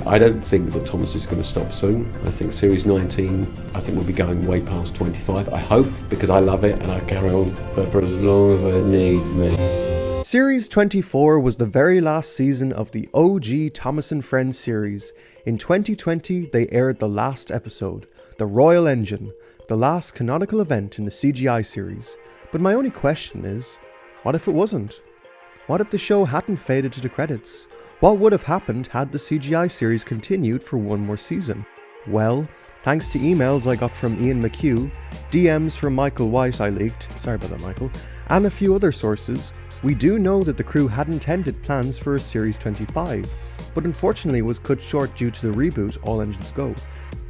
I don't think that Thomas is going to stop soon. I think Series 19, I think we'll be going way past 25. I hope, because I love it and I carry on for as long as it needs me. Series 24 was the very last season of the OG Thomas and Friends series. In 2020, they aired the last episode, The Royal Engine, the last canonical event in the CGI series. But my only question is, what if it wasn't? What if the show hadn't faded to the credits? What would have happened had the CGI series continued for one more season? Well, thanks to emails I got from Ian McHugh, DMs from Michael White I leaked, sorry about that Michael, and a few other sources, we do know that the crew had intended plans for a Series 25, but unfortunately was cut short due to the reboot All Engines Go.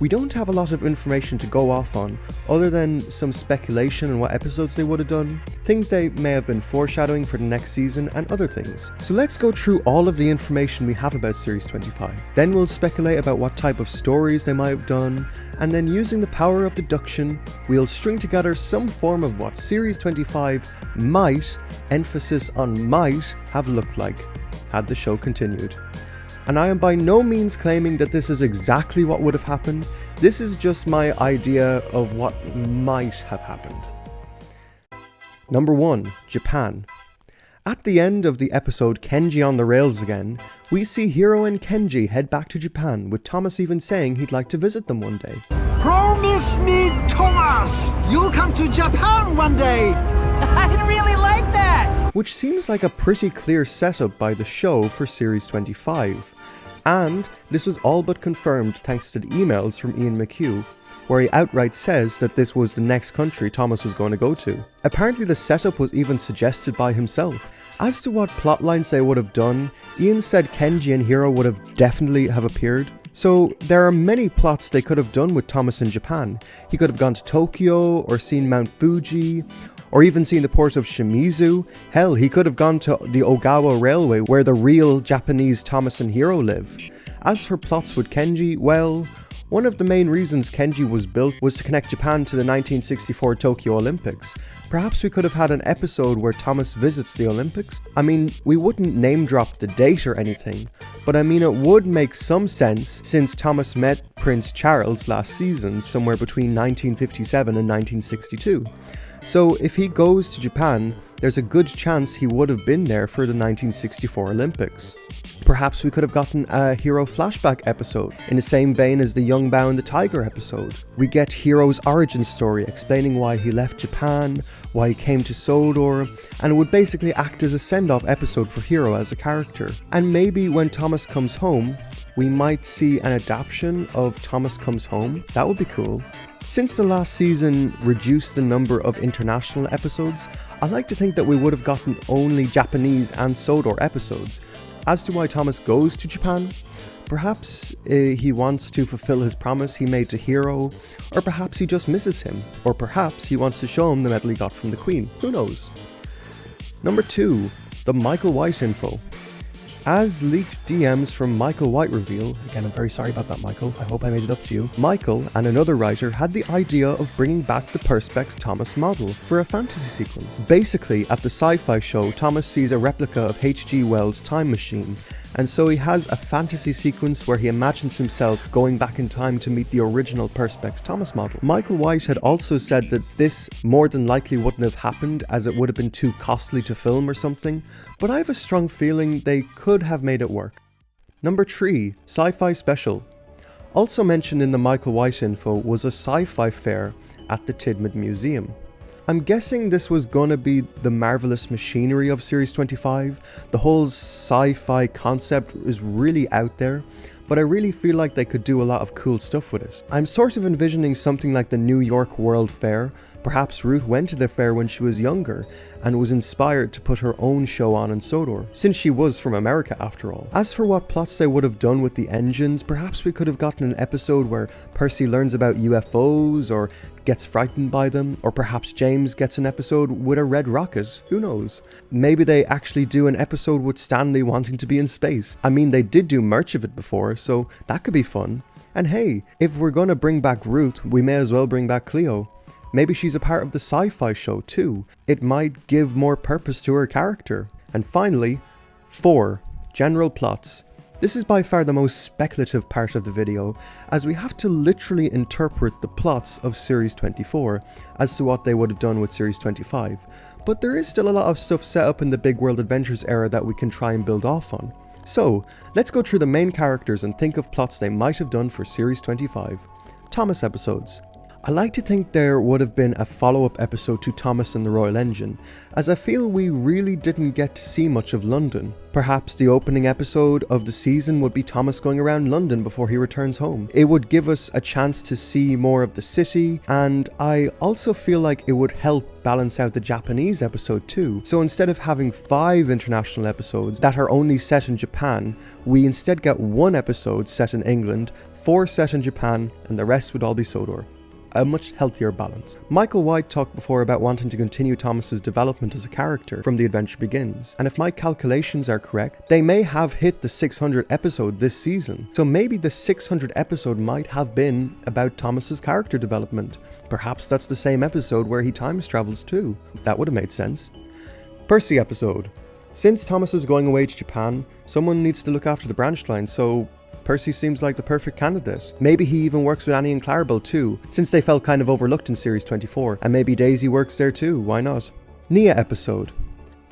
We don't have a lot of information to go off on, other than some speculation on what episodes they would have done, things they may have been foreshadowing for the next season, and other things. So let's go through all of the information we have about Series 25. Then we'll speculate about what type of stories they might have done, and then using the power of deduction, we'll string together some form of what Series 25 might, emphasis on might, have looked like, had the show continued. And I am by no means claiming that this is exactly what would have happened. This is just my idea of what might have happened. Number 1. Japan. At the end of the episode Kenji on the Rails Again, we see Hiro and Kenji head back to Japan, with Thomas even saying he'd like to visit them one day. Promise me, Thomas, you'll come to Japan one day. I'd really like that. Which seems like a pretty clear setup by the show for Series 25. And this was all but confirmed thanks to the emails from Ian McHugh, where he outright says that this was the next country Thomas was going to go to. Apparently the setup was even suggested by himself. As to what plotlines they would have done, Ian said Kenji and Hiro would have definitely have appeared. So there are many plots they could have done with Thomas in Japan. He could have gone to Tokyo, or seen Mount Fuji, or even seen the port of Shimizu. Hell, he could have gone to the Ogawa Railway, where the real Japanese Thomas and Hiro live. As for plots with Kenji, well, one of the main reasons Kenji was built was to connect Japan to the 1964 Tokyo Olympics. Perhaps we could have had an episode where Thomas visits the Olympics. I mean, we wouldn't name drop the date or anything, but I mean it would make some sense since Thomas met Prince Charles last season, somewhere between 1957 and 1962. So if he goes to Japan, there's a good chance he would have been there for the 1964 Olympics. Perhaps we could have gotten a Hiro flashback episode, in the same vein as the Young Bao and the Tiger episode. We get Hiro's origin story, explaining why he left Japan, why he came to Sodor, and it would basically act as a send-off episode for Hiro as a character. And maybe when Thomas comes home, we might see an adaptation of Thomas Comes Home. That would be cool. Since the last season reduced the number of international episodes, I like to think that we would have gotten only Japanese and Sodor episodes. As to why Thomas goes to Japan, perhaps he wants to fulfill his promise he made to Hiro, or perhaps he just misses him, or perhaps he wants to show him the medal he got from the Queen. Who knows? Number 2. The Michael White info. As leaked DMs from Michael White reveal, again I'm very sorry about that Michael, I hope I made it up to you, Michael and another writer had the idea of bringing back the Perspex Thomas model for a fantasy sequence. Basically, at the Sci-Fi show, Thomas sees a replica of H.G. Wells' time machine, and so he has a fantasy sequence where he imagines himself going back in time to meet the original Perspex Thomas model. Michael White had also said that this more than likely wouldn't have happened as it would have been too costly to film or something, but I have a strong feeling they could have made it work. Number 3. Sci-Fi Special. Also mentioned in the Michael White info was a sci-fi fair at the Tidmouth Museum. I'm guessing this was gonna be the marvelous machinery of Series 25. The whole sci-fi concept is really out there, but I really feel like they could do a lot of cool stuff with it. I'm sort of envisioning something like the New York World Fair. Perhaps Ruth went to the fair when she was younger and was inspired to put her own show on in Sodor, since she was from America after all. As for what plots they would have done with the engines, perhaps we could have gotten an episode where Percy learns about UFOs or gets frightened by them, or perhaps James gets an episode with a red rocket, who knows. Maybe they actually do an episode with Stanley wanting to be in space. I mean, they did do merch of it before, so that could be fun. And hey, if we're gonna bring back Ruth, we may as well bring back Cleo. Maybe she's a part of the Sci-Fi show too. It might give more purpose to her character. And finally, 4. General plots. This is by far the most speculative part of the video, as we have to literally interpret the plots of Series 24 as to what they would have done with Series 25, but there is still a lot of stuff set up in the Big World Adventures era that we can try and build off on. So, let's go through the main characters and think of plots they might have done for Series 25. Thomas episodes. I like to think there would have been a follow-up episode to Thomas and the Royal Engine, as I feel we really didn't get to see much of London. Perhaps the opening episode of the season would be Thomas going around London before he returns home. It would give us a chance to see more of the city, and I also feel like it would help balance out the Japanese episode too. So instead of having 5 international episodes that are only set in Japan, we instead get 1 episode set in England, 4 set in Japan, and the rest would all be Sodor. A much healthier balance. Michael White talked before about wanting to continue Thomas's development as a character from The Adventure Begins, and if my calculations are correct, they may have hit the 600 episode this season. So maybe the 600 episode might have been about Thomas's character development. Perhaps that's the same episode where he time travels too. That would have made sense. Percy episode. Since Thomas is going away to Japan, someone needs to look after the branch line, so Percy seems like the perfect candidate. Maybe he even works with Annie and Clarabelle too, since they felt kind of overlooked in Series 24, and maybe Daisy works there too, why not? Nia episode.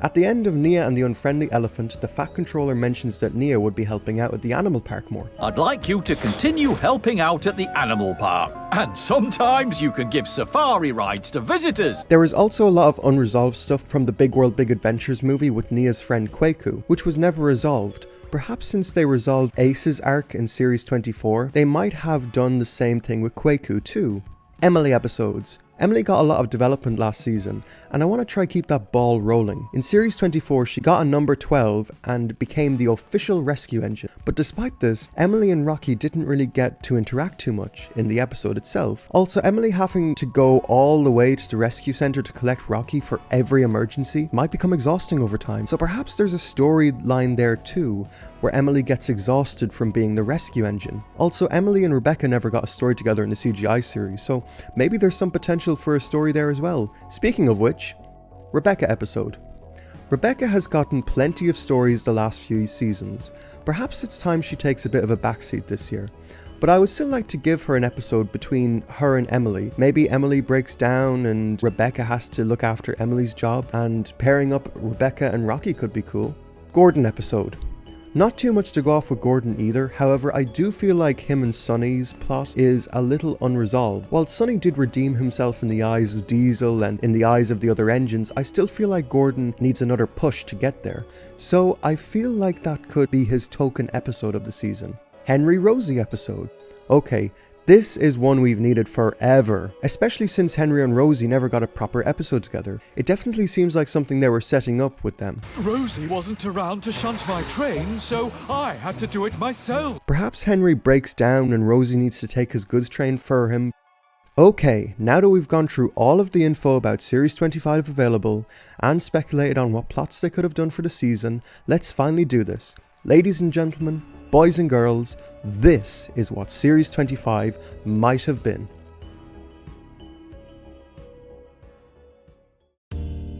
At the end of Nia and the Unfriendly Elephant, the Fat Controller mentions that Nia would be helping out at the animal park more. I'd like you to continue helping out at the animal park, and sometimes you can give safari rides to visitors. There is also a lot of unresolved stuff from the Big World Big Adventures movie with Nia's friend Kwaku, which was never resolved. Perhaps since they resolved Ace's arc in Series 24, they might have done the same thing with Kwaku too. Emily episodes. Emily got a lot of development last season, and I want to try keep that ball rolling. In Series 24, she got a number 12 and became the official rescue engine. But despite this, Emily and Rocky didn't really get to interact too much in the episode itself. Also, Emily having to go all the way to the rescue center to collect Rocky for every emergency might become exhausting over time. So perhaps there's a storyline there too, where Emily gets exhausted from being the rescue engine. Also, Emily and Rebecca never got a story together in the CGI series, so maybe there's some potential for a story there as well. Speaking of which, Rebecca episode. Rebecca has gotten plenty of stories the last few seasons. Perhaps it's time she takes a bit of a backseat this year. But I would still like to give her an episode between her and Emily. Maybe Emily breaks down and Rebecca has to look after Emily's job, and pairing up Rebecca and Rocky could be cool. Gordon episode. Not too much to go off with Gordon either, however I do feel like him and Sonny's plot is a little unresolved. While Sonny did redeem himself in the eyes of Diesel and in the eyes of the other engines, I still feel like Gordon needs another push to get there. So I feel like that could be his token episode of the season. Henry Rosie episode. Okay, this is one we've needed forever, especially since Henry and Rosie never got a proper episode together. It definitely seems like something they were setting up with them. Rosie wasn't around to shunt my train, so I had to do it myself. Perhaps Henry breaks down and Rosie needs to take his goods train for him. Okay, now that we've gone through all of the info about Series 25 available and speculated on what plots they could have done for the season, let's finally do this. Ladies and gentlemen, boys and girls, this is what Series 25 might have been.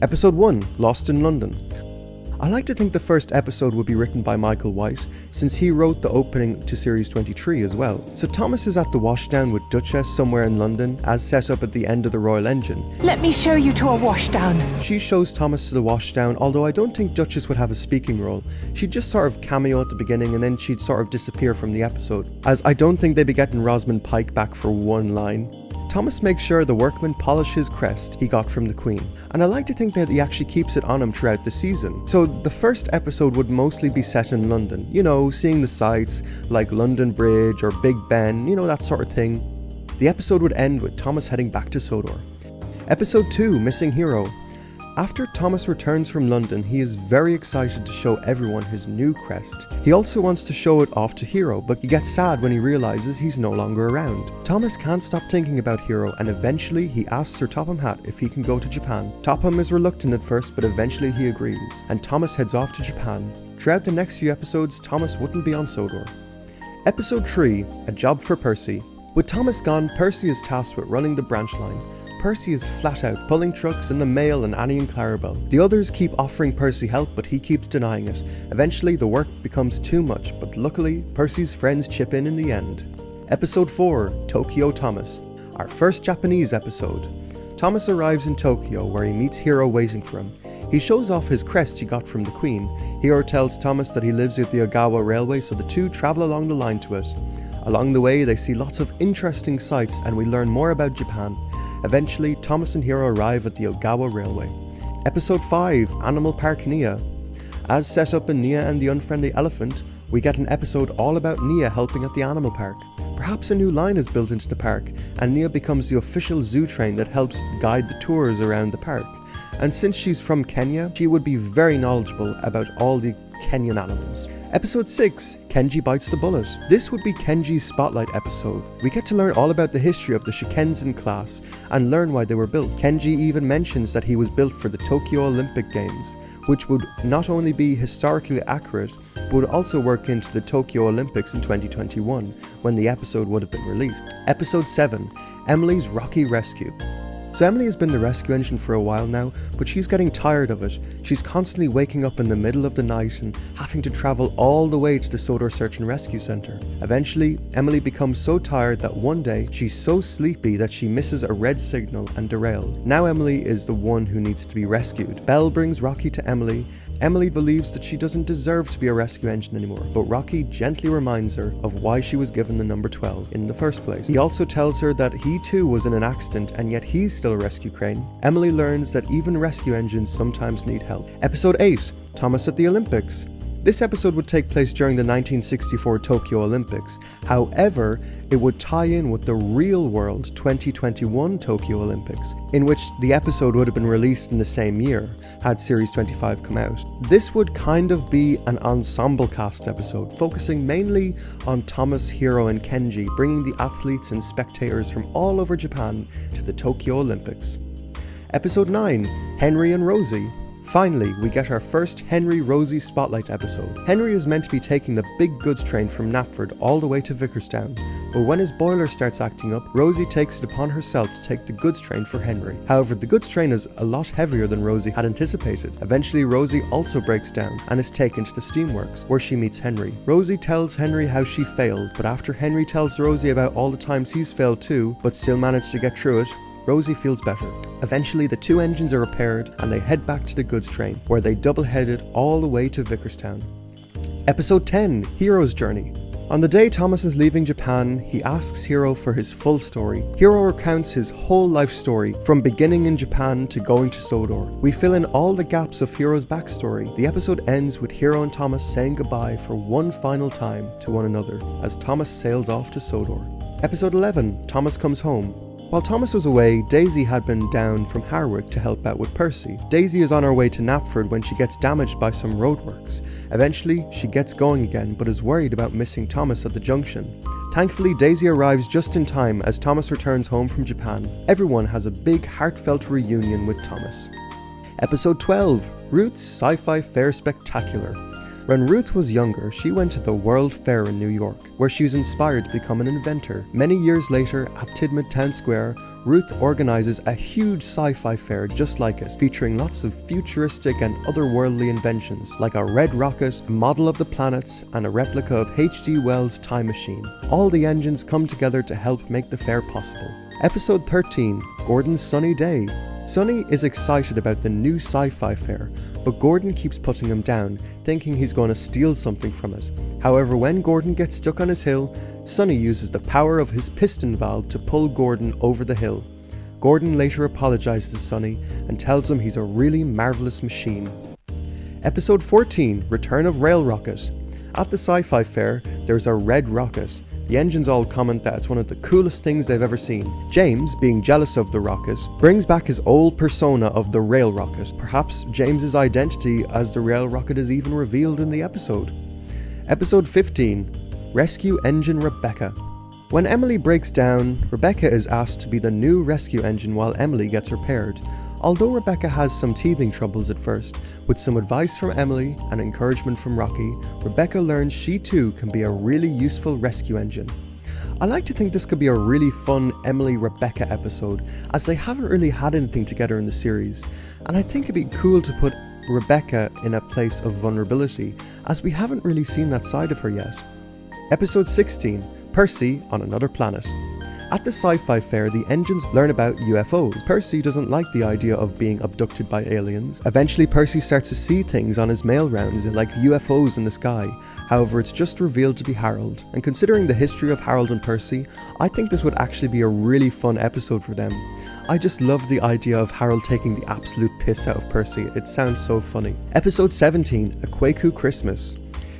Episode 1, Lost in London. I like to think the first episode would be written by Michael White, since he wrote the opening to Series 23 as well. So Thomas is at the washdown with Duchess somewhere in London, as set up at the end of the Royal Engine. Let me show you to a washdown. She shows Thomas to the washdown, although I don't think Duchess would have a speaking role. She'd just sort of cameo at the beginning and then she'd sort of disappear from the episode, as I don't think they'd be getting Rosamund Pike back for one line. Thomas makes sure the workman polish his crest he got from the Queen, and I like to think that he actually keeps it on him throughout the season. So the first episode would mostly be set in London, you know, seeing the sights like London Bridge or Big Ben, you know, that sort of thing. The episode would end with Thomas heading back to Sodor. Episode 2, Missing Hero. After Thomas returns from London, he is very excited to show everyone his new crest. He also wants to show it off to Hero, but he gets sad when he realizes he's no longer around. Thomas can't stop thinking about Hero, and eventually he asks Sir Topham Hatt if he can go to Japan. Topham is reluctant at first, but eventually he agrees, and Thomas heads off to Japan. Throughout the next few episodes, Thomas wouldn't be on Sodor. Episode 3, A Job for Percy. With Thomas gone, Percy is tasked with running the branch line. Percy is flat out pulling trucks in the mail and Annie and Clarabelle. The others keep offering Percy help, but he keeps denying it. Eventually the work becomes too much, but luckily Percy's friends chip in the end. Episode 4, Tokyo Thomas, our first Japanese episode. Thomas arrives in Tokyo where he meets Hiro waiting for him. He shows off his crest he got from the Queen. Hiro tells Thomas that he lives at the Ogawa Railway, so the two travel along the line to it. Along the way they see lots of interesting sights and we learn more about Japan. Eventually Thomas and Hiro arrive at the Ogawa Railway. Episode 5, Animal Park Nia. As set up in Nia and the Unfriendly Elephant, we get an episode all about Nia helping at the animal park. Perhaps a new line is built into the park, and Nia becomes the official zoo train that helps guide the tours around the park. And since she's from Kenya, she would be very knowledgeable about all the Kenyan animals. Episode 6, Kenji Bites the Bullet. This would be Kenji's spotlight episode. We get to learn all about the history of the Shikensen class and learn why they were built. Kenji even mentions that he was built for the Tokyo Olympic Games, which would not only be historically accurate, but would also work into the Tokyo Olympics in 2021, when the episode would have been released. Episode 7, Emily's Rocky Rescue. So Emily has been the rescue engine for a while now, but she's getting tired of it. She's constantly waking up in the middle of the night and having to travel all the way to the Sodor Search and Rescue Center. Eventually, Emily becomes so tired that one day she's so sleepy that she misses a red signal and derails. Now Emily is the one who needs to be rescued. Belle brings Rocky to Emily. Emily believes that she doesn't deserve to be a rescue engine anymore, but Rocky gently reminds her of why she was given the number 12 in the first place. He also tells her that he too was in an accident and yet he's still a rescue crane. Emily learns that even rescue engines sometimes need help. Episode 8, Thomas at the Olympics. This episode would take place during the 1964 Tokyo Olympics. However, it would tie in with the real world 2021 Tokyo Olympics, in which the episode would have been released in the same year, had Series 25 come out. This would kind of be an ensemble cast episode, focusing mainly on Thomas, Hiro and Kenji, bringing the athletes and spectators from all over Japan to the Tokyo Olympics. Episode 9, Henry and Rosie. Finally, we get our first Henry-Rosie Spotlight episode. Henry is meant to be taking the big goods train from Knapford all the way to Vickerstown, but when his boiler starts acting up, Rosie takes it upon herself to take the goods train for Henry. However, the goods train is a lot heavier than Rosie had anticipated. Eventually, Rosie also breaks down and is taken to the steamworks, where she meets Henry. Rosie tells Henry how she failed, but after Henry tells Rosie about all the times he's failed too, but still managed to get through it, Rosie feels better. Eventually, the two engines are repaired and they head back to the goods train, where they double-headed all the way to Vickerstown. Episode 10, Hiro's Journey. On the day Thomas is leaving Japan, he asks Hiro for his full story. Hiro recounts his whole life story, from beginning in Japan to going to Sodor. We fill in all the gaps of Hiro's backstory. The episode ends with Hiro and Thomas saying goodbye for one final time to one another, as Thomas sails off to Sodor. Episode 11, Thomas Comes Home. While Thomas was away, Daisy had been down from Harwick to help out with Percy. Daisy is on her way to Knapford when she gets damaged by some roadworks. Eventually, she gets going again, but is worried about missing Thomas at the junction. Thankfully, Daisy arrives just in time as Thomas returns home from Japan. Everyone has a big, heartfelt reunion with Thomas. Episode 12, Ruth's Sci-Fi Fair Spectacular. When Ruth was younger, she went to the World Fair in New York, where she was inspired to become an inventor. Many years later, at Tidmouth Town Square, Ruth organizes a huge sci-fi fair just like it, featuring lots of futuristic and otherworldly inventions, like a red rocket, a model of the planets, and a replica of H.G. Wells' time machine. All the engines come together to help make the fair possible. Episode 13, Gordon's Sunny Day. Sunny is excited about the new sci-fi fair, but Gordon keeps putting him down, thinking he's going to steal something from it. However, when Gordon gets stuck on his hill, Sunny uses the power of his piston valve to pull Gordon over the hill. Gordon later apologizes to Sunny and tells him he's a really marvelous machine. Episode 14, Return of Rail Rocket. At the sci-fi fair, there's a red rocket. The engines all comment that it's one of the coolest things they've ever seen. James, being jealous of the rocket, brings back his old persona of the rail rocket. Perhaps James's identity as the rail rocket is even revealed in the episode. Episode 15, Rescue Engine Rebecca. When Emily breaks down, Rebecca is asked to be the new rescue engine while Emily gets repaired. Although Rebecca has some teething troubles at first, with some advice from Emily and encouragement from Rocky, Rebecca learns she too can be a really useful rescue engine. I like to think this could be a really fun Emily-Rebecca episode, as they haven't really had anything together in the series, and I think it'd be cool to put Rebecca in a place of vulnerability, as we haven't really seen that side of her yet. Episode 16, Percy on Another Planet. At the Sci-Fi fair, the engines learn about UFOs. Percy doesn't like the idea of being abducted by aliens. Eventually, Percy starts to see things on his mail rounds like UFOs in the sky. However, it's just revealed to be Harold. And considering the history of Harold and Percy, I think this would actually be a really fun episode for them. I just love the idea of Harold taking the absolute piss out of Percy. It sounds so funny. Episode 17, A Kwaku Christmas.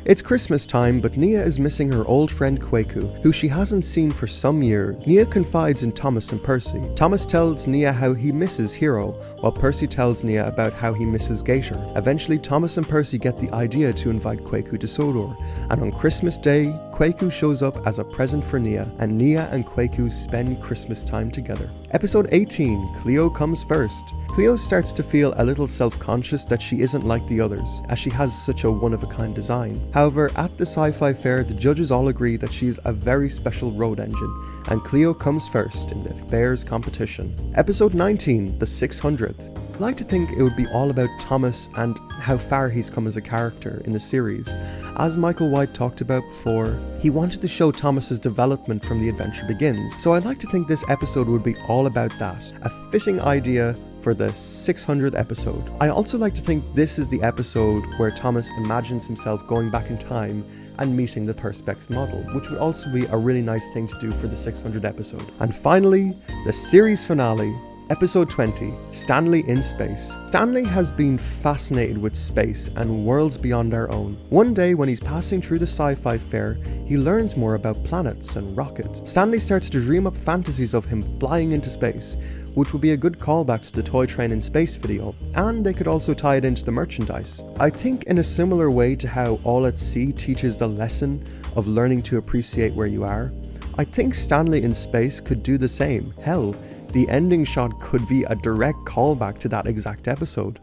It's Christmas time, but Nia is missing her old friend Kwaku, who she hasn't seen for some years. Nia confides in Thomas and Percy. Thomas tells Nia how he misses Hero, while Percy tells Nia about how he misses Gator. Eventually, Thomas and Percy get the idea to invite Kwaku to Sodor, and on Christmas Day, Kwaku shows up as a present for Nia, and Nia and Kwaku spend Christmas time together. Episode 18, Cleo Comes First. Cleo starts to feel a little self-conscious that she isn't like the others, as she has such a one-of-a-kind design. However, at the Sci-Fi fair, the judges all agree that she is a very special road engine, and Cleo comes first in the fair's competition. Episode 19, The 600th. I like to think it would be all about Thomas and how far he's come as a character in the series. As Michael White talked about before, he wanted to show Thomas's development from the adventure begins, so I'd like to think this episode would be all about that. A fitting idea for the 600th episode. I also like to think this is the episode where Thomas imagines himself going back in time and meeting the Perspex model, which would also be a really nice thing to do for the 600th episode. And finally, the series finale, Episode 20, Stanley in Space. Stanley has been fascinated with space and worlds beyond our own. One day when he's passing through the Sci-Fi fair, he learns more about planets and rockets. Stanley starts to dream up fantasies of him flying into space, which would be a good callback to the Toy Train in Space video, and they could also tie it into the merchandise. I think in a similar way to how All at Sea teaches the lesson of learning to appreciate where you are, I think Stanley in Space could do the same. Hell, the ending shot could be a direct callback to that exact episode.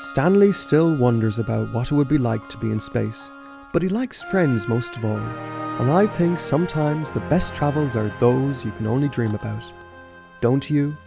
Stanley still wonders about what it would be like to be in space, but he likes friends most of all, and I think sometimes the best travels are those you can only dream about. Don't you?